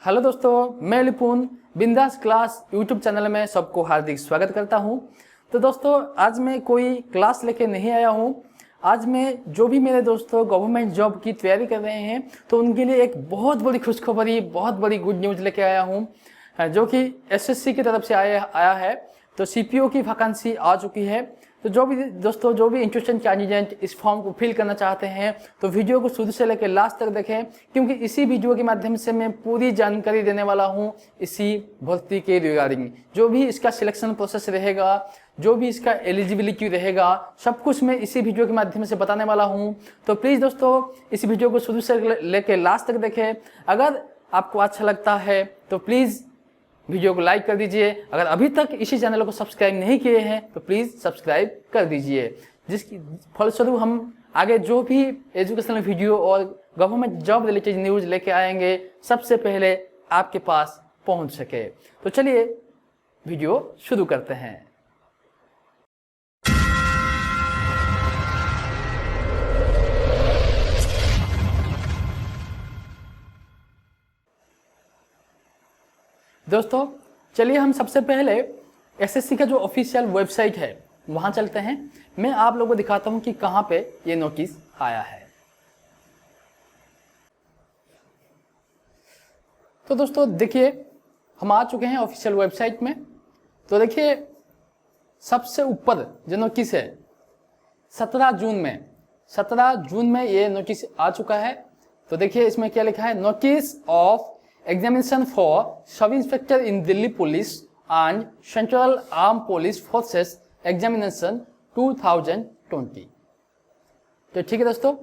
Hello दोस्तों, मैं लिपुन बिंदास क्लास यूट्यूब चैनल में सबको हार्दिक स्वागत करता हूं। तो दोस्तों, आज मैं कोई क्लास लेके नहीं आया हूं। आज मैं जो भी मेरे दोस्तों गवर्नमेंट जॉब की तैयारी कर रहे हैं तो उनके लिए एक बहुत बड़ी खुशखबरी, बहुत बड़ी गुड न्यूज़ लेके आया हूं, जो कि एसएससी की तरफ से आया है। तो सीपीओ की वैकेंसी आ चुकी है। तो जो भी इंटरेस्टेड कैंडिडेट इस फॉर्म को फिल करना चाहते हैं तो वीडियो को शुरू से लेकर लास्ट तक देखें, क्योंकि इसी वीडियो के माध्यम से मैं पूरी जानकारी देने वाला हूं इसी भर्ती के रिगार्डिंग। जो भी इसका सिलेक्शन प्रोसेस रहेगा, जो भी इसका एलिजिबिलिटी रहेगा, सब कुछ मैं इसी वीडियो के माध्यम से बताने वाला हूं। तो प्लीज़ दोस्तों, इस वीडियो को शुरू से लेकर लास्ट तक देखें। अगर आपको अच्छा लगता है तो प्लीज़ वीडियो को लाइक कर दीजिए। अगर अभी तक इसी चैनल को सब्सक्राइब नहीं किए हैं तो प्लीज़ सब्सक्राइब कर दीजिए, जिसकी फलस्वरूप हम आगे जो भी एजुकेशनल वीडियो और गवर्नमेंट जॉब रिलेटेड न्यूज़ लेके आएंगे सबसे पहले आपके पास पहुंच सके। तो चलिए वीडियो शुरू करते हैं। दोस्तों, चलिए हम सबसे पहले एसएससी का जो ऑफिशियल वेबसाइट है वहां चलते हैं। मैं आप लोगों को दिखाता हूं कि कहां पे ये नोटिस आया है। तो दोस्तों देखिए, हम आ चुके हैं ऑफिशियल वेबसाइट में। तो देखिए, सबसे ऊपर जो नोटिस है 17 जून में ये नोटिस आ चुका है। तो देखिए इसमें क्या लिखा है, नोटिस ऑफ एग्जामिनेशन फॉर सब inspector in Delhi police and central arm police forces examination 2020। तो ठीक है दोस्तों,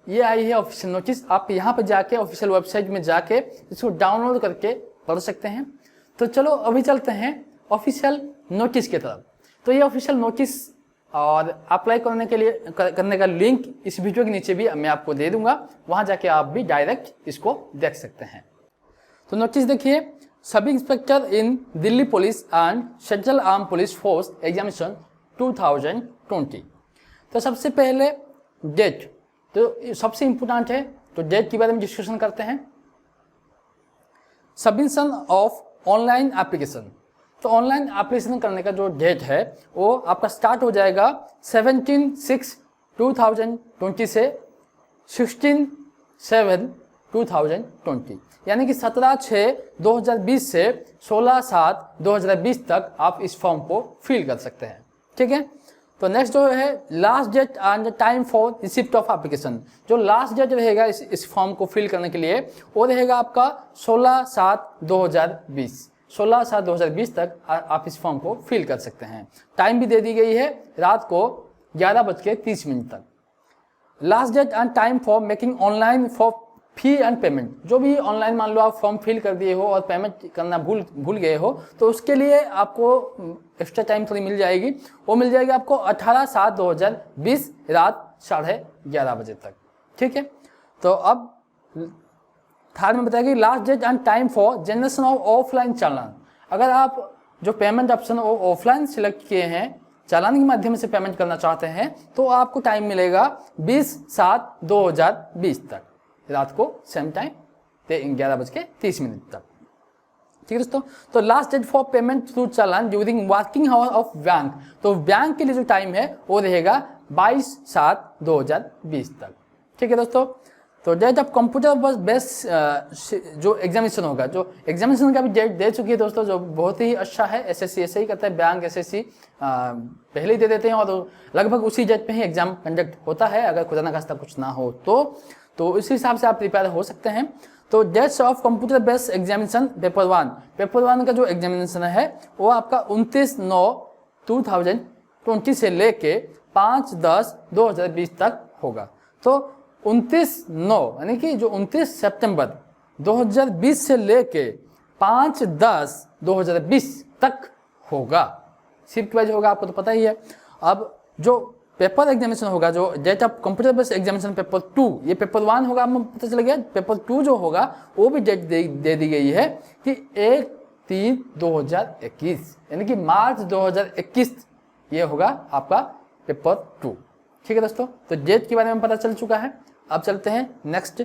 ये आई है ऑफिशियल नोटिस। आप यहाँ पे जाके ऑफिशियल वेबसाइट में जाके इसको डाउनलोड करके पढ़ सकते हैं। तो चलो अभी चलते हैं ऑफिशियल नोटिस की तरफ। तो ये ऑफिशियल नोटिस और अप्लाई करने का लिंक इस वीडियो के नीचे भी मैं आपको दे दूंगा, वहां जाके आप भी डायरेक्ट इसको देख सकते हैं। तो नोटिस देखिए, sub inspector in Delhi police and central arm police force examination 2020। तो सबसे पहले डेट, तो सबसे इंपोर्टेंट है, तो डेट के बारे में डिस्कशन करते हैं। सबमिशन ऑफ ऑनलाइन एप्लीकेशन, तो ऑनलाइन एप्लीकेशन करने का जो डेट है वो आपका स्टार्ट हो जाएगा 17/6/2020 से 16/7/2020, यानी कि 17/6/2020 से 16/7/2020 तक आप इस फॉर्म को फिल कर सकते हैं। ठीक है। तो नेक्स्ट जो है last date and time for receipt of application. जो लास्ट डेट रहेगा इस फॉर्म को फिल करने के लिए वो रहेगा आपका 16/7/2020। 16/7/2020 तक आप इस फॉर्म को फिल कर सकते हैं। टाइम भी दे दी गई है रात को 11:30 तक। Last date and time for making online for fee and payment. जो भी ऑनलाइन मान लो आप फॉर्म फिल कर दिए हो और पेमेंट करना भूल गए हो तो उसके लिए आपको एक्स्ट्रा टाइम थोड़ी मिल जाएगी। वो मिल जाएगी आपको 18/7/2020 रात 11:30 बजे तक। ठीक है। तो अब थर्ड में बताएगी last date and time for generation of offline challan. अगर आप जो पेमेंट ऑप्शन ऑफलाइन सिलेक्ट किए हैं, चालान के माध्यम से पेमेंट करना चाहते हैं, तो आपको टाइम मिलेगा 20/7/2020 तक, रात को सेम टाइम 11:30 तक। ठीक है दोस्तों। तो last date for payment through challan during working hour of bank, तो बैंक के लिए जो टाइम है वो रहेगा 22/7/2020 तक। ठीक है दोस्तों। तो डेट ऑफ कंप्यूटर बेस्ड जो एग्जामिनेशन होगा, जो एग्जामिनेशन का भी डेट दे चुकी है दोस्तों, जो बहुत ही अच्छा है। एसएससी ऐसे ही करता है, बैंक एसएससी पहले ही दे देते हैं और लगभग उसी डेट पे ही एग्जाम कंडक्ट होता है, अगर खुदा ना खास्ता कुछ ना हो तो इस हिसाब से आप प्रिपेयर हो सकते हैं। तो dates of computer based examination paper one का जो एग्जामिनेशन है वो आपका 29/9/2020 से लेके 5/10/2020 तक होगा। तो 29/9 यानी कि जो 29 सितंबर 2020 से लेके 5/10/2020 तक होगा। शिफ्ट वाइज होगा, आपको तो पता ही है। अब जो पेपर एग्जामिनेशन होगा, जो date of computer based examination paper 2, ये पेपर 1 होगा, आपको पता चल गया। पेपर 2 जो होगा वो भी डेट दे दी गई है कि 1/3/2021, यानी कि मार्च 2021 ये होगा आपका पेपर 2। ठीक है दोस्तों। तो डेट के बारे में पता चल चुका है। अब चलते हैं नेक्स्ट।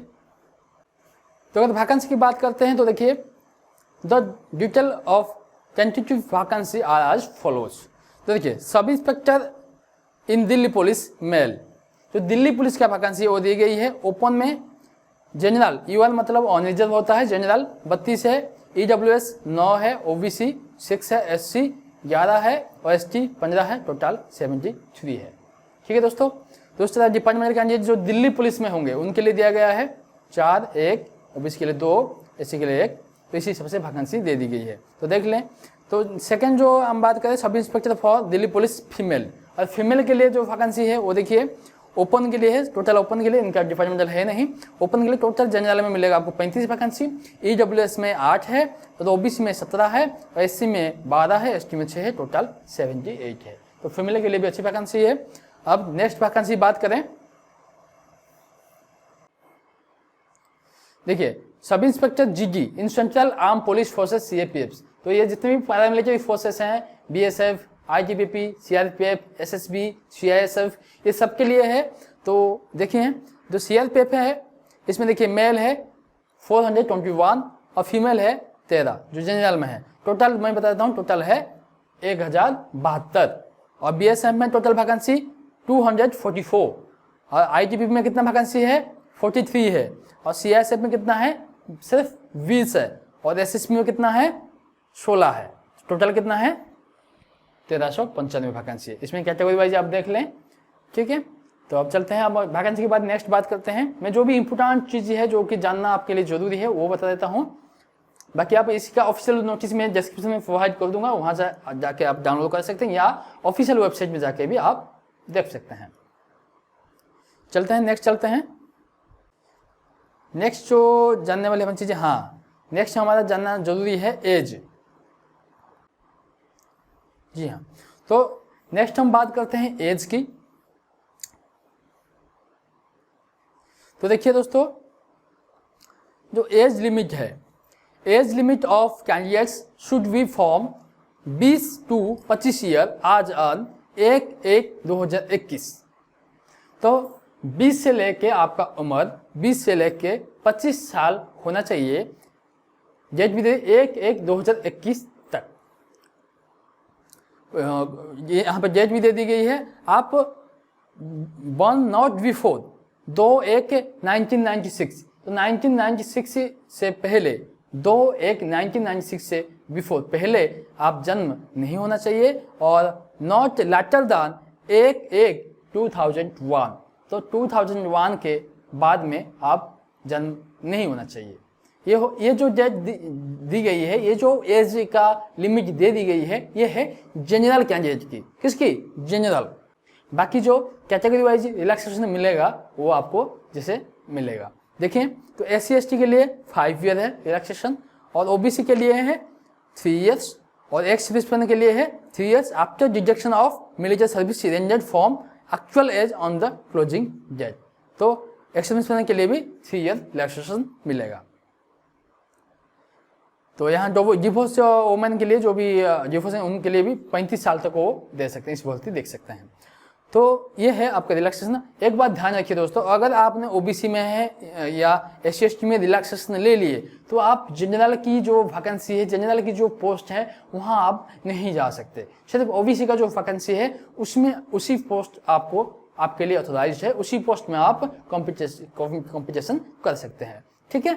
तो अगर वैकेंसी की बात करते हैं तो देखिए the detail of tentative vacancy are as follows. तो देखिए, sub inspector in Delhi police male, जो दिल्ली पुलिस का वैकेंसी वो दी गई है। ओपन में जनरल, यूएल मतलब ऑन रिजर्व होता है, जनरल 32 है, ईडब्ल्यूएस 9 है, ओबीसी 6 है, एससी 11 है और एसटी 15 है, टोटल 73 है। ठीक है दोस्तों। दोस्तों डिपार्टमेंट कैंडिडेट जो दिल्ली पुलिस में होंगे उनके लिए दिया गया है 4, 1, ओबीसी के लिए 2, एससी के लिए 1, तो इसी हिसाब से वैकेंसी दे दी गई है। तो देख लें। तो सेकंड जो हम बात करें, sub inspector for Delhi police female, और फीमेल के लिए जो वैकेंसी है वो देखिए ओपन के लिए है, टोटल ओपन के लिए, इनका डिपार्टमेंटल है नहीं। ओपन के लिए टोटल जनरल में मिलेगा आपको 35 वैकेंसी, ईडब्ल्यूएस में 8 है, तो ओबीसी में 17 है और एससी में 12 है, एसटी में 6 है, टोटल 78 है। तो फीमेल के लिए भी अच्छी वैकेंसी है। अब नेक्स्ट वैकेंसी बात करें, देखिए sub inspector GD in central arm police forces CAPF. तो ये जितने भी पैरामिलिट्री फोर्सेस हैं, BSF, ITBP, CRPF, SSB, CISF, ये सब के लिए है। तो देखिए जो सीआरपीएफ है इसमें देखिए मेल है 421 और फीमेल है 13 जो जनरल में है। टोटल मैं बता देता हूँ, टोटल है 1072 और बीएसएफ में टोटल वैकेंसी 244 और आईटीबीपी में कितना वैकेंसी है 43 है और सीआईएसएफ में कितना है सिर्फ 20 है और एसएसबी में कितना है 16 है। टोटल कितना है 1395 वैकेंसी है। इसमें कैटेगरी वाइज आप देख लें। ठीक है, तो अब चलते हैं। अब वैकेंसी के बाद नेक्स्ट बात करते हैं। मैं जो भी इंपॉर्टेंट चीज़ है जो कि जानना आपके लिए जरूरी है वो बता देता हूँ। बाकी आप इसका ऑफिशियल नोटिस में डिस्क्रिप्शन में प्रोवाइड कर दूंगा, वहाँ से जाके आप डाउनलोड कर सकते हैं या ऑफिशियल वेबसाइट में जाके भी आप देख सकते हैं। चलते हैं नेक्स्ट, चलते हैं नेक्स्ट जो जानने वाली हम चीज़ें, हाँ नेक्स्ट हमारा जानना जरूरी है एज। जी हाँ, तो नेक्स्ट हम बात करते हैं एज की। तो देखिए दोस्तों, जो एज लिमिट है, age limit of candidates should be from 20 to 25 year आज ऑन 1/1/2021। तो 20 से लेके आपका उम्र 20 से लेके 25 साल होना चाहिए, डेट भी दे 1/1/2021 तक। ये यहाँ पर डेट भी दे दी गई है। आप 1 नॉट बिफोर 2/1/1996, तो 1996 से पहले 2/1/1996 से बिफोर पहले आप जन्म नहीं होना चाहिए और नॉट लेटर दैन 1/1/2001, तो 2001 के बाद में आप जन्म नहीं होना चाहिए। ये जो डेट दी गई है, ये जो एज का लिमिट दे दी गई है, ये है जनरल कैंडिडेट की। किसकी? जनरल। बाकी जो कैटेगरी वाइज रिलैक्सेशन मिलेगा वो आपको जैसे मिलेगा। देखिए, तो SC ST के लिए 5 ईयर है रिलैक्सेशन और OBC के लिए है 3 इयर्स और एक्स सर्विसमैन के लिए है 3 years after deduction of military service rendered from actual age on the closing date. तो एक्स सर्विसमैन के लिए भी 3 ईयर रिलैक्सेशन मिलेगा। तो यहाँ डिवोर्स वुमेन के लिए जो भी डिवोर्स हैं उनके लिए भी 35 साल तक वो दे सकते हैं, इस भर्ती देख सकते हैं। तो ये है आपका रिलैक्सेशन। एक बात ध्यान रखिए दोस्तों, अगर आपने OBC में है या SC ST में रिलैक्सेशन ले लिए तो आप जनरल की जो वैकेंसी है, जनरल की जो पोस्ट है वहाँ आप नहीं जा सकते। सिर्फ OBC का जो वैकेंसी है उसमें उसी पोस्ट आपको आपके लिए ऑथोराइज है, उसी पोस्ट में आप कॉम्पिटिशन कर सकते हैं। ठीक है,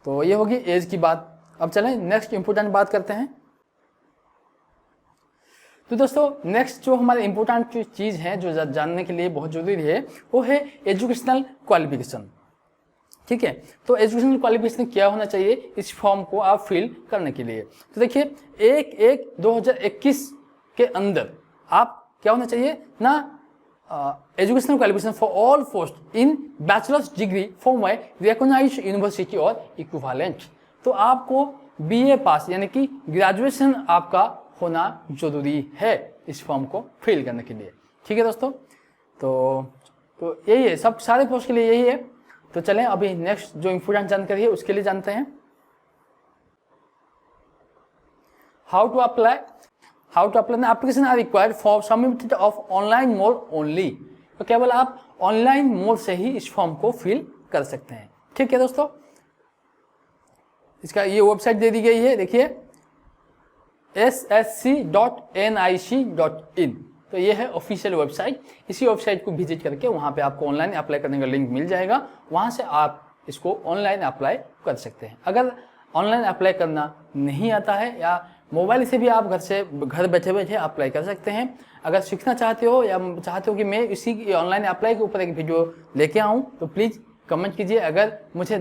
तो ये होगी एज की बात। अब चलें नेक्स्ट इंपोर्टेंट बात करते हैं। तो दोस्तों नेक्स्ट जो हमारे इंपोर्टेंट चीज़ है जो जानने के लिए बहुत जरूरी है वो है एजुकेशनल क्वालिफिकेशन। ठीक है, तो एजुकेशनल क्वालिफिकेशन क्या होना चाहिए इस फॉर्म को आप फिल करने के लिए। तो देखिए 1/1/2021 के अंदर आप क्या होना चाहिए ना, educational qualification for all post in bachelor's degree from a recognised university और इक्विवेलेंट। तो आपको BA पास यानी कि ग्रेजुएशन आपका होना जरूरी है इस फॉर्म को फिल करने के लिए। ठीक है दोस्तों, तो यही है, सब सारे पोस्ट के लिए यही है। तो चलें अभी नेक्स्ट जो इंपोर्टेंट जानकारी है उसके लिए जानते हैं। How to apply application are required for submitted of online mode only. तो केवल आप ऑनलाइन मोड से ही इस फॉर्म को फिल कर सकते हैं। ठीक है दोस्तों, इसका ये वेबसाइट दे दी गई है, देखिए ssc.nic.in। तो ये है ऑफिशियल वेबसाइट। इसी वेबसाइट को विजिट करके वहाँ पे आपको ऑनलाइन अप्लाई करने का लिंक मिल जाएगा, वहाँ से आप इसको ऑनलाइन अप्लाई कर सकते हैं। अगर ऑनलाइन अप्लाई करना नहीं आता है या मोबाइल से भी आप घर बैठे बैठे अप्लाई कर सकते हैं। अगर सीखना चाहते हो या चाहते हो कि मैं इसी ऑनलाइन अप्लाई के ऊपर एक वीडियो लेके आऊँ तो प्लीज़ कमेंट कीजिए। अगर मुझे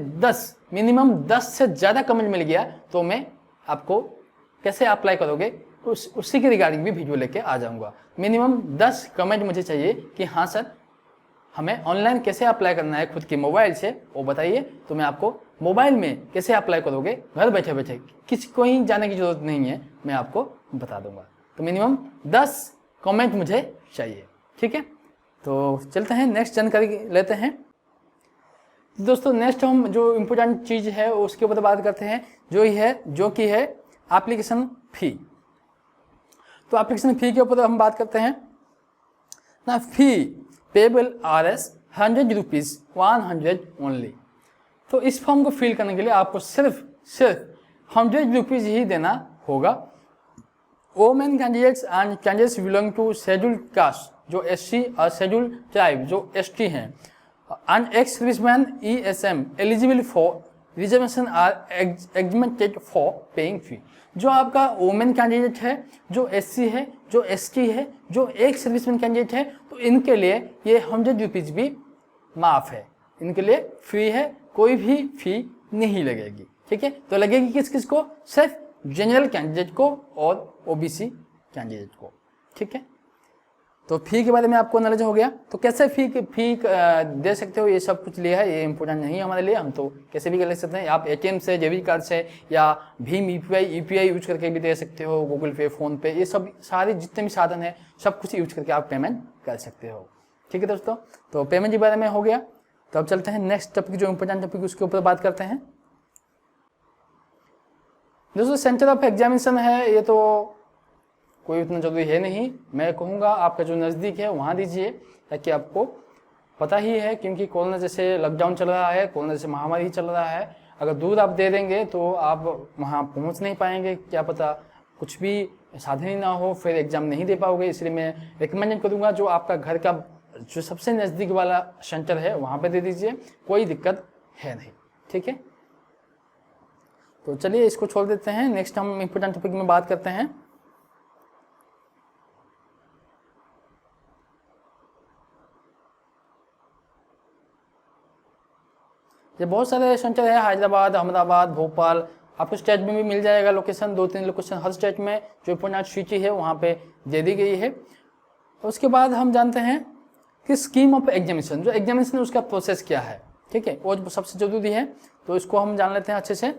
मिनिमम 10 से ज़्यादा कमेंट मिल गया तो मैं आपको कैसे अप्लाई करोगे उसी के रिगार्डिंग भी वीडियो लेके आ जाऊँगा। मिनिमम 10 कमेंट मुझे चाहिए कि हाँ सर हमें ऑनलाइन कैसे अप्लाई करना है खुद के मोबाइल से, वो बताइए। तो मैं आपको मोबाइल में कैसे अप्लाई करोगे घर बैठे बैठे, किसी को ही जाने की जरूरत नहीं है, मैं आपको बता दूंगा। तो मिनिमम 10 कमेंट मुझे चाहिए, ठीक है। तो चलते हैं नेक्स्ट जानकारी लेते हैं। दोस्तों नेक्स्ट हम जो इम्पोर्टेंट चीज़ है उसके ऊपर बात करते हैं, जो कि है एप्लीकेशन फ़ी। तो एप्लीकेशन फ़ी के ऊपर हम बात करते हैं ना। फ़ी पेबल RS 100 रुपीज़ 100 ओनली। तो इस फॉर्म को फिल करने के लिए आपको सिर्फ 100 रुपीज़ ही देना होगा। Women candidates and candidates belong to scheduled caste जो SC और शेड्यूल्ड ट्राइब जो ST हैं and ex serviceman ESM eligible for reservation are exempted for paying fee. जो आपका वोमेन कैंडिडेट है, जो SC है, जो ST है, जो एक्स सर्विसमैन कैंडिडेट है, तो इनके लिए ये 100 रुपीज़ भी माफ़ है, इनके लिए फ्री है, कोई भी फी नहीं लगेगी, ठीक है। तो लगेगी किस किस को? सिर्फ जनरल कैंडिडेट को और OBC कैंडिडेट को, ठीक है। तो फ़ी के बारे में आपको नॉलेज हो गया। तो कैसे फ़ी दे सकते हो, ये सब कुछ लिया है, ये इंपॉर्टेंट नहीं है हमारे लिए, हम तो कैसे भी कर ले सकते हैं। आप ATM से, डेबिट कार्ड से या भीम UPI यूज करके भी दे सकते हो, गूगल पे, फ़ोन पे, ये सब सारे जितने भी साधन है सब कुछ यूज करके आप पेमेंट कर सकते हो, ठीक है दोस्तों। तो पेमेंट के बारे में हो गया। तो अब चलते हैं नेक्स्ट टॉपिक, जो इंपॉर्टेंट टॉपिक उसके ऊपर बात करते हैं। दोस्तों सेंटर ऑफ एग्जामिनेशन है, ये तो कोई उतना जरूरी है नहीं। मैं कहूँगा आपका जो नज़दीक है वहाँ दीजिए, ताकि आपको पता ही है, क्योंकि कोरोना जैसे लॉकडाउन चल रहा है, कोरोना जैसे महामारी चल रहा है। अगर दूर आप दे देंगे तो आप वहाँ पहुँच नहीं पाएंगे, क्या पता कुछ भी साधन ही ना हो, फिर एग्ज़ाम नहीं दे पाओगे। इसलिए मैं रिकमेंड करूँगा जो आपका घर का जो सबसे नज़दीक वाला सेंटर है वहाँ पे दे दीजिए, कोई दिक्कत है नहीं, ठीक है। तो चलिए इसको छोड़ देते हैं, नेक्स्ट हम इम्पोर्टेंट टॉपिक में बात करते हैं। ये बहुत सारे सेंटर है, हैदराबाद, अहमदाबाद, भोपाल, आपको स्टेट में भी मिल जाएगा लोकेशन, 2-3 लोकेशन हर स्टेट में जो इम्पोर्टेंट सिटी है वहाँ पे दे दी गई है। तो उसके बाद हम जानते हैं कि स्कीम ऑफ एग्जामिनेशन, जो एग्जामिनेशन है उसका प्रोसेस क्या है, ठीक है, वो सबसे जरूरी है। तो इसको हम जान लेते हैं अच्छे से।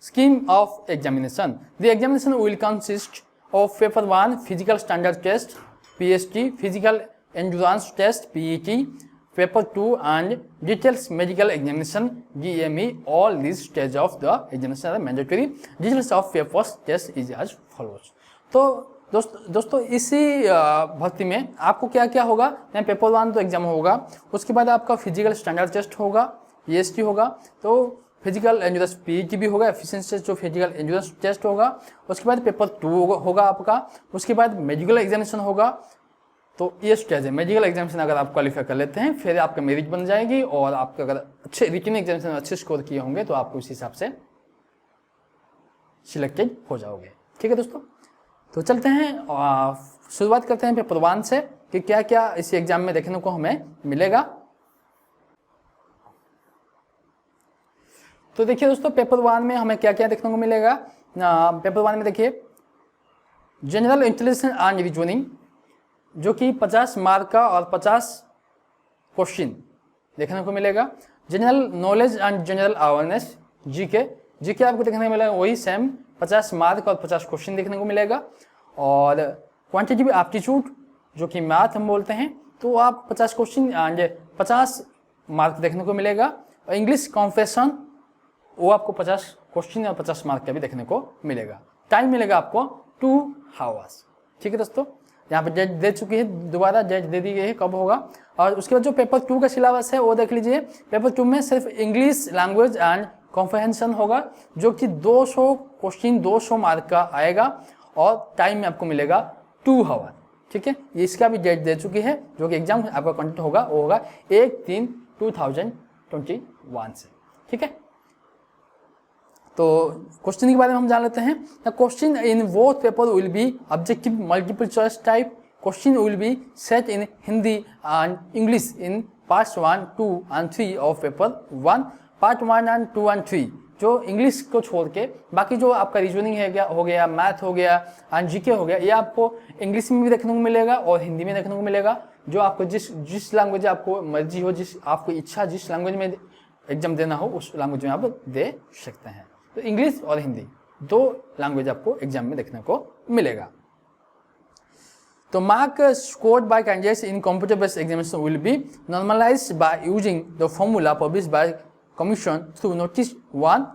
Scheme of examination, the examination will consist of paper 1 physical standard test PST, physical endurance test PET, paper 2 and details medical examination DME. All these stages of the examination are mandatory. Details of papers test is as follows. तो दोस्तों इसी भर्ती में आपको क्या क्या होगा, paper 1 तो एग्जाम होगा, उसके बाद आपका फिजिकल स्टैंडर्ड टेस्ट होगा, PST होगा, तो फिजिकल एंड्योरेंस PET भी होगा, एफिशिएंसी जो फिजिकल एंड्योरेंस टेस्ट होगा, उसके बाद पेपर 2 होगा आपका, उसके बाद मेडिकल एग्जामिनेशन होगा। तो ये स्टेज है, मेडिकल एग्जामिनेशन अगर आप क्वालिफाई कर लेते हैं फिर आपका मेरिट बन जाएगी, और आपका अगर अच्छे रिटन एग्जामिनेशन अच्छे स्कोर किए होंगे तो आपको उस हिसाब से सिलेक्टेड हो जाओगे, ठीक है दोस्तों। तो चलते हैं शुरुआत करते हैं पेपर 1 से कि क्या क्या इस एग्जाम में देखने को हमें मिलेगा। तो देखिए दोस्तों पेपर 1 में हमें क्या क्या देखने को मिलेगा। पेपर 1 में देखिए जनरल इंटेलिजेंस एंड रीजनिंग, जो कि 50 मार्क का और 50 क्वेश्चन देखने को मिलेगा। General knowledge and general awareness GK आपको देखने को मिलेगा, वही सेम 50 मार्क और 50 क्वेश्चन देखने को मिलेगा। और क्वांटिटेटिव एप्टीट्यूड जो कि मैथ हम बोलते हैं, तो आप 50 क्वेश्चन एंड 50 मार्क देखने को मिलेगा। और इंग्लिश कॉन्फेशन वो आपको 50 क्वेश्चन और 50 मार्क का भी देखने को मिलेगा। टाइम मिलेगा आपको 2 आवर्स, ठीक है दोस्तों। यहाँ पे डेट दे चुकी है, दोबारा डेट दे दी गई है कब होगा, और उसके बाद जो पेपर 2 का सिलेबस है वो देख लीजिए। पेपर 2 में सिर्फ इंग्लिश लैंग्वेज एंड कॉम्प्रहेंशन होगा, जो कि 200 क्वेश्चन 200 मार्क का आएगा और टाइम में आपको मिलेगा 2 आवर। ठीक है, ये इसका भी डेट दे चुकी है, जो कि एग्जाम आपका कंडक्ट होगा वो होगा 1/3/2021 से। ठीक है, तो क्वेश्चन के बारे में हम जान लेते हैं। The question in both paper will be objective multiple choice type. Question will be set in Hindi and English in parts 1, 2 and 3 of paper 1। Part 1 and 2 and 3 जो इंग्लिश को छोड़ के बाकी जो आपका रीजनिंग हो गया, मैथ हो गया एंड जीके हो गया, ये आपको इंग्लिश में भी देखने को मिलेगा और हिंदी में देखने को मिलेगा। जो आपको जिस लैंग्वेज आपको मर्जी हो, जिस आपको इच्छा जिस लैंग्वेज में एग्जाम देना हो उस लैंग्वेज में आप दे सकते हैं। तो इंग्लिश और हिंदी 2 लैंग्वेज आपको एग्जाम में देखने को मिलेगा। तो mark scored by candidates in computer based examination will be normalised by using the formula published by commission through notice 1।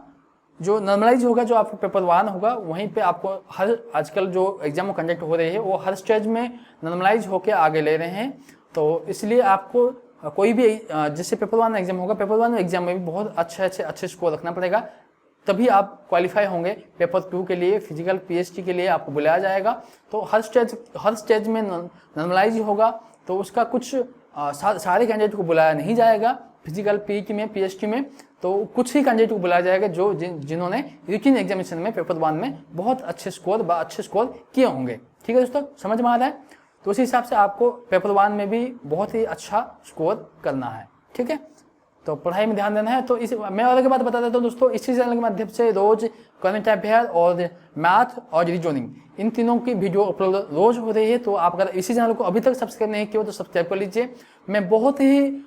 जो नॉर्मलाइज होगा, जो आपको पेपर 1 होगा, वहीं पे आपको हर आजकल जो एग्जाम कंडक्ट हो रहे हैं वो हर स्टेज में नॉर्मलाइज होकर आगे ले रहे हैं। तो इसलिए आपको कोई भी जैसे पेपर 1 एग्जाम होगा, पेपर 1 एग्जाम में भी बहुत अच्छे स्कोर रखना पड़ेगा, तभी आप क्वालिफाई होंगे। पेपर 2 के लिए फिजिकल पीएचडी के लिए आपको बुलाया जाएगा। तो हर स्टेज में नॉर्मलाइज होगा, तो उसका कुछ सारे कैंडिडेट को बुलाया नहीं जाएगा फिजिकल पीटी में पीएचडी में। तो कुछ ही कैंडिडेट को बुलाया जाएगा जो जिन्होंने रिटन एग्जामिनेशन में पेपर 1 में बहुत अच्छे स्कोर किए होंगे। ठीक है दोस्तों, समझ में आ रहा है? तो उसी हिसाब से आपको पेपर 1 में भी बहुत ही अच्छा स्कोर करना है। ठीक है, तो पढ़ाई में ध्यान देना है। तो मैं और एक बात बता देता हूँ दोस्तों, इसी चैनल के माध्यम से रोज करंट अफेयर और मैथ और रीजनिंग इन तीनों की वीडियो अपलोड रोज हो रही है। तो आप अगर इसी चैनल को अभी तक सब्सक्राइब नहीं किया हो तो सब्सक्राइब कर लीजिए। मैं बहुत ही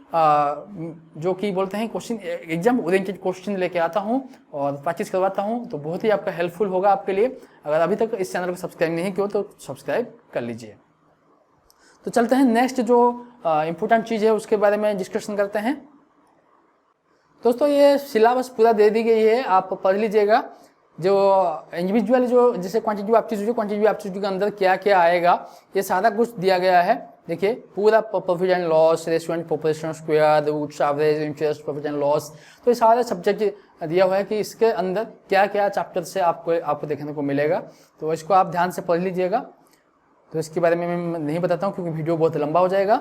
जो कि बोलते हैं क्वेश्चन एग्जाम ओरिएंटेड क्वेश्चन लेके आता हूँ और प्रैक्टिस करवाता हूँ, तो बहुत ही आपका हेल्पफुल होगा आपके लिए। अगर अभी तक इस चैनल को सब्सक्राइब नहीं किया हो तो सब्सक्राइब कर लीजिए। तो चलते हैं नेक्स्ट जो इम्पोर्टेंट चीज़ है उसके बारे में डिस्कशन करते हैं। दोस्तों ये सिलेबस पूरा दे दी गई है, आप पढ़ लीजिएगा। जो इंडिविजुअल जो जैसे क्वांटिटेटिव एप्टीट्यूड के अंदर क्या क्या आएगा ये सारा कुछ दिया गया है। देखिए पूरा profit and loss, ratio and population square, roots, average, interest, profit and loss, तो ये सारे सब्जेक्ट दिया हुआ है कि इसके अंदर क्या क्या चैप्टर से आपको देखने को मिलेगा। तो इसको आप ध्यान से पढ़ लीजिएगा। तो इसके बारे में मैं नहीं बताता हूँ क्योंकि वीडियो बहुत लंबा हो जाएगा।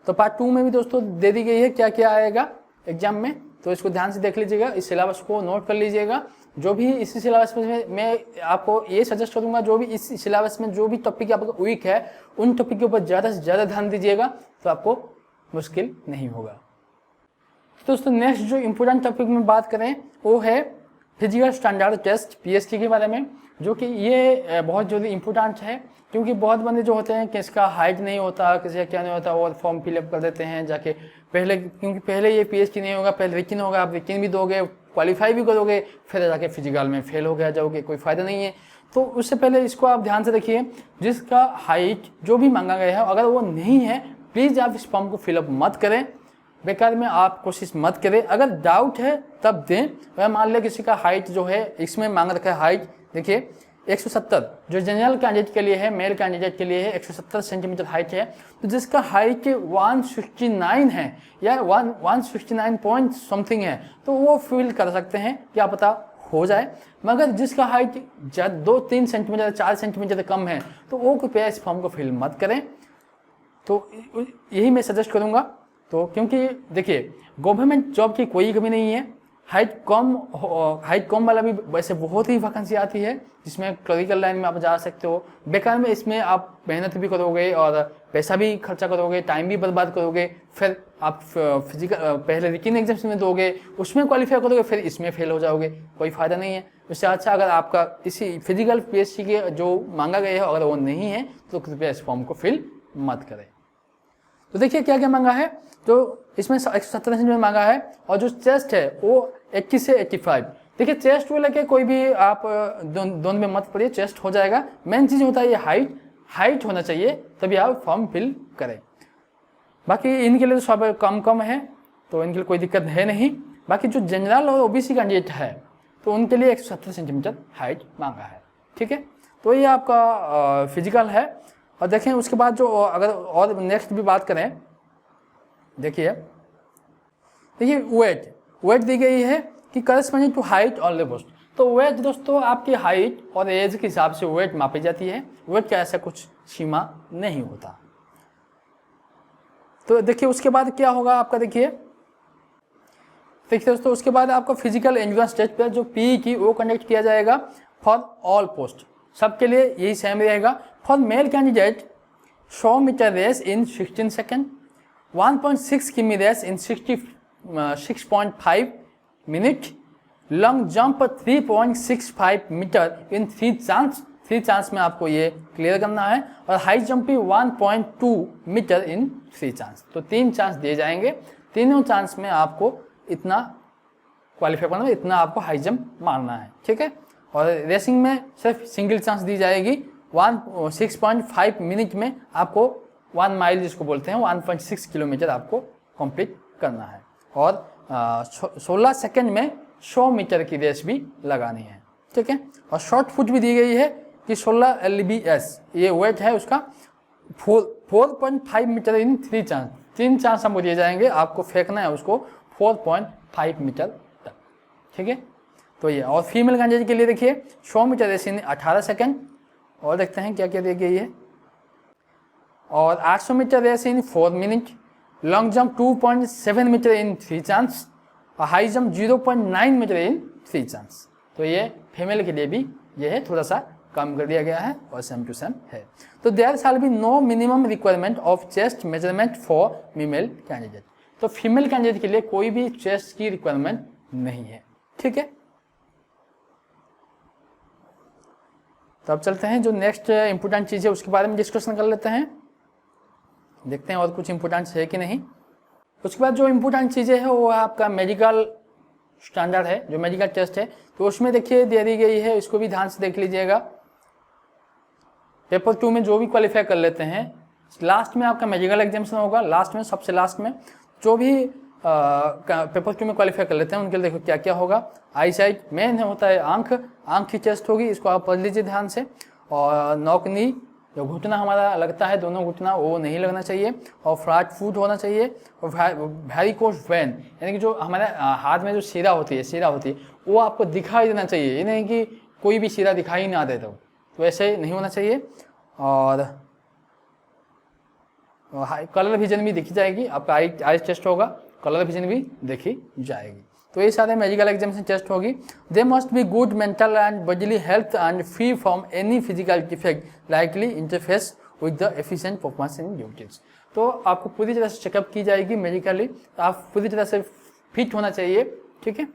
तो पार्ट 2 में भी दोस्तों दे दी गई है क्या क्या आएगा एग्जाम में, तो इसको ध्यान से देख लीजिएगा, इस सिलेबस को नोट कर लीजिएगा। जो भी इसी सिलेबस में मैं आपको ये सजेस्ट करूंगा, जो भी इस सिलेबस में जो भी टॉपिक आपका वीक है उन टॉपिक के ऊपर ज़्यादा से ज़्यादा ध्यान दीजिएगा, तो आपको मुश्किल नहीं होगा। तो दोस्तों नेक्स्ट जो इम्पोर्टेंट टॉपिक में बात करें वो है फिजिकल स्टैंडर्ड टेस्ट पीएचडी के बारे में, जो कि ये बहुत जरूरी इम्पोर्टेंट है। क्योंकि बहुत बंदे जो होते हैं कि इसका हाइट नहीं होता, किसी का क्या नहीं होता, और फॉर्म फिलअप कर देते हैं जाके पहले, क्योंकि पहले ये पीएचडी नहीं होगा, पहले रिटन होगा, आप रिटन भी दोगे, क्वालिफाई भी करोगे, फिर जाके फिजिकल में फेल हो गया जाओगे, कोई फायदा नहीं है। तो उससे पहले इसको आप ध्यान से देखिए, जिसका हाइट जो भी मांगा गया है अगर वो नहीं है प्लीज़ आप इस फॉर्म को फिलअप मत करें, बेकार में आप कोशिश मत करें। अगर डाउट है तब दें। अगर मान लें किसी का हाइट जो है इसमें मांग रखा है हाइट, देखिए 170 जो जनरल कैंडिडेट के लिए है, मेल कैंडिडेट के लिए है 170 सेंटीमीटर हाइट है। तो जिसका हाइट 169 है या 169 पॉइंट समथिंग है तो वो फिल कर सकते हैं, क्या पता हो जाए। मगर जिसका हाइट 2-3 सेंटीमीटर 4 सेंटीमीटर कम है तो वो कृपया इस फॉर्म को फिल मत करें। तो यही मैं सजेस्ट करूँगा। तो क्योंकि देखिए गवर्नमेंट जॉब की कोई कमी नहीं है, हाइट कम वाला भी वैसे बहुत ही वैकेंसी आती है जिसमें क्लरिकल लाइन में आप जा सकते हो। बेकार में इसमें आप मेहनत भी करोगे और पैसा भी खर्चा करोगे, टाइम भी बर्बाद करोगे, फिर आप फिजिकल पहले रिटन एग्जाम्स में दोगे, उसमें क्वालिफाई करोगे, फिर इसमें फेल हो जाओगे, कोई फ़ायदा नहीं है। उससे अच्छा अगर आपका इसी फिजिकल पीएचडी के जो मांगा गया है अगर वो नहीं है तो कृपया इस फॉर्म को फिल मत करें। तो देखिए क्या क्या मांगा है, तो इसमें 170 सेंटीमीटर मांगा है और जो चेस्ट है वो 80 से 85। देखिए चेस्ट को लेके कोई भी आप दोनों में मत पड़िए, चेस्ट हो जाएगा। मेन चीज़ होता है ये हाइट होना चाहिए, तभी आप फॉर्म फिल करें। बाकी इनके लिए तो सब कम है तो इनके लिए कोई दिक्कत है नहीं। बाकी जो जनरल और ओबीसी कैंडिडेट है तो उनके लिए 170 सेंटीमीटर हाइट मांगा है। ठीक है, तो ये आपका फिजिकल है। और देखें उसके बाद जो अगर और नेक्स्ट भी बात करें देखिए वेट दी गई है कि करस्पॉन्डिंग टू हाइट और लेबोस्ट। तो वेट दोस्तों आपकी हाइट और एज के हिसाब से वेट मापी जाती है। वेट का ऐसा कुछ सीमा नहीं होता। तो देखिए उसके बाद क्या होगा आपका, देखिए दोस्तों उसके बाद आपका फिजिकल एंड्योरेंस टेस्ट पर जो पी की वो कंडक्ट किया जाएगा फॉर ऑल पोस्ट, सबके लिए यही सेम रहेगा। For male candidate 100 metre race in 16 second, 1.6 किमी race in 6.5 minute, long jump 3.65 metre in 3 chance में आपको ये क्लियर करना है, और हाई जंप भी 1.2 मीटर इन 3 चांस। तो 3 चांस दिए जाएंगे, तीनों चांस में आपको इतना क्वालिफाई करना है, इतना आपको हाई जंप मारना है, ठीक है। और रेसिंग में सिर्फ सिंगल चांस दी जाएगी, 6.5 मिनट में आपको 1 माइल जिसको बोलते हैं 1.6 किलोमीटर आपको कंप्लीट करना है, और 16 सेकंड में 100 मीटर की रेस भी लगानी है, ठीक है। और शॉर्ट फुट भी दी गई है कि 16 LBS ये वेट है उसका, 4.5 मीटर इन 3 चांस, 3 चांस हमको दिए जाएंगे, आपको फेंकना है उसको 4.5 मीटर तक, ठीक है। तो ये, और फीमेल कैंडिडेट के लिए देखिए 100 मीटर रेस इन 18 सेकंड, और देखते हैं क्या क्या दी गई है, और 800 metre race in 4 minute, long jump 2.7 metre in 3 chance, और high jump 0.9 metre in 3 chance. तो ये फीमेल के लिए भी ये है, थोड़ा सा कम कर दिया गया है और सेम टू सेम है। तो there shall be no minimum requirement of chest measurement for female candidate. तो फीमेल कैंडिडेट के लिए कोई भी चेस्ट की रिक्वायरमेंट नहीं है, ठीक है। तो अब चलते हैं जो नेक्स्ट इंपोर्टेंट चीज़ है उसके बारे में डिस्कशन कर लेते हैं, देखते हैं और कुछ इंपोर्टेंट है कि नहीं। उसके बाद जो इंपोर्टेंट चीज़ें है वो आपका मेडिकल स्टैंडर्ड है, जो मेडिकल टेस्ट है, तो उसमें देखिए दे दी गई है, इसको भी ध्यान से देख लीजिएगा। पेपर 2 में जो भी क्वालिफाई कर लेते हैं, लास्ट में आपका मेडिकल एग्जामिनेशन होगा, लास्ट में सबसे लास्ट में जो भी पेपर 2 में क्वालिफाई कर लेते हैं उनके लिए देखो क्या क्या होगा। आई साइट मेन होता है, आंख की टेस्ट होगी, इसको आप पढ़ लीजिए ध्यान से। और नॉक नी, जो घुटना हमारा लगता है दोनों घुटना वो नहीं लगना चाहिए, और फ्लैट फुट होना चाहिए, और वेरिकोस वेन यानी कि जो हमारे हाथ में जो शिरा होती है वो आपको दिखाई देना चाहिए, ये नहीं कि कोई भी शिरा दिखाई ना दे, तो ऐसे नहीं होना चाहिए। और कलर विजन भी देखी जाएगी, आपका आई टेस्ट होगा, कलर विजन भी देखी जाएगी। तो ये सारे मेडिकल एग्जामिनेशन टेस्ट होगी। They must be good mental and bodily health and free from any physical defect likely interface with the efficient performance in duties. तो आपको पूरी तरह से चेकअप की जाएगी मेडिकली, आप पूरी तरह से फिट होना चाहिए, ठीक है।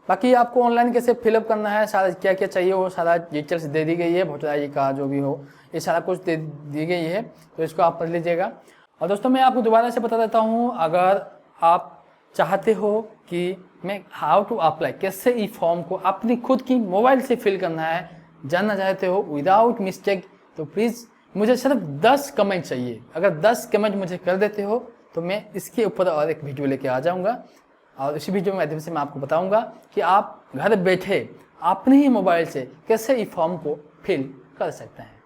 बाकी आपको ऑनलाइन कैसे फिलअप करना है, सारा क्या क्या चाहिए वो सारा डिटेल्स दे दी गई है, वोटर आई का जो भी हो ये सारा कुछ दे दी गई है, तो इसको आप पढ़ लीजिएगा। और दोस्तों मैं आपको दोबारा से बता देता हूँ, अगर आप चाहते हो कि मैं हाउ टू अप्लाई, कैसे ई फॉर्म को अपनी खुद की मोबाइल से फिल करना है, जानना चाहते हो विदाउट मिस्टेक, तो प्लीज़ मुझे सिर्फ 10 कमेंट चाहिए। अगर 10 कमेंट मुझे कर देते हो तो मैं इसके ऊपर और एक वीडियो लेके आ जाऊँगा, और इसी वीडियो के माध्यम से मैं आपको बताऊँगा कि आप घर बैठे अपने ही मोबाइल से कैसे ई फॉर्म को फिल कर सकते हैं,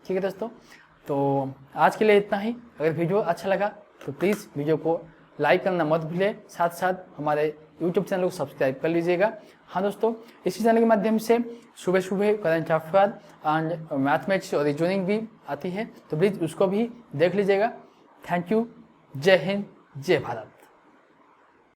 ठीक है दोस्तों। तो आज के लिए इतना ही। अगर वीडियो अच्छा लगा तो प्लीज़ वीडियो को लाइक करना मत भूलें, साथ साथ हमारे यूट्यूब चैनल को सब्सक्राइब कर लीजिएगा। हाँ दोस्तों, इसी चैनल के माध्यम से सुबह सुबह करंट अफेयर एंड मैथमेटिक्स और रीजनिंग भी आती है, तो प्लीज़ उसको भी देख लीजिएगा। Thank you. जय हिंद, जय भारत।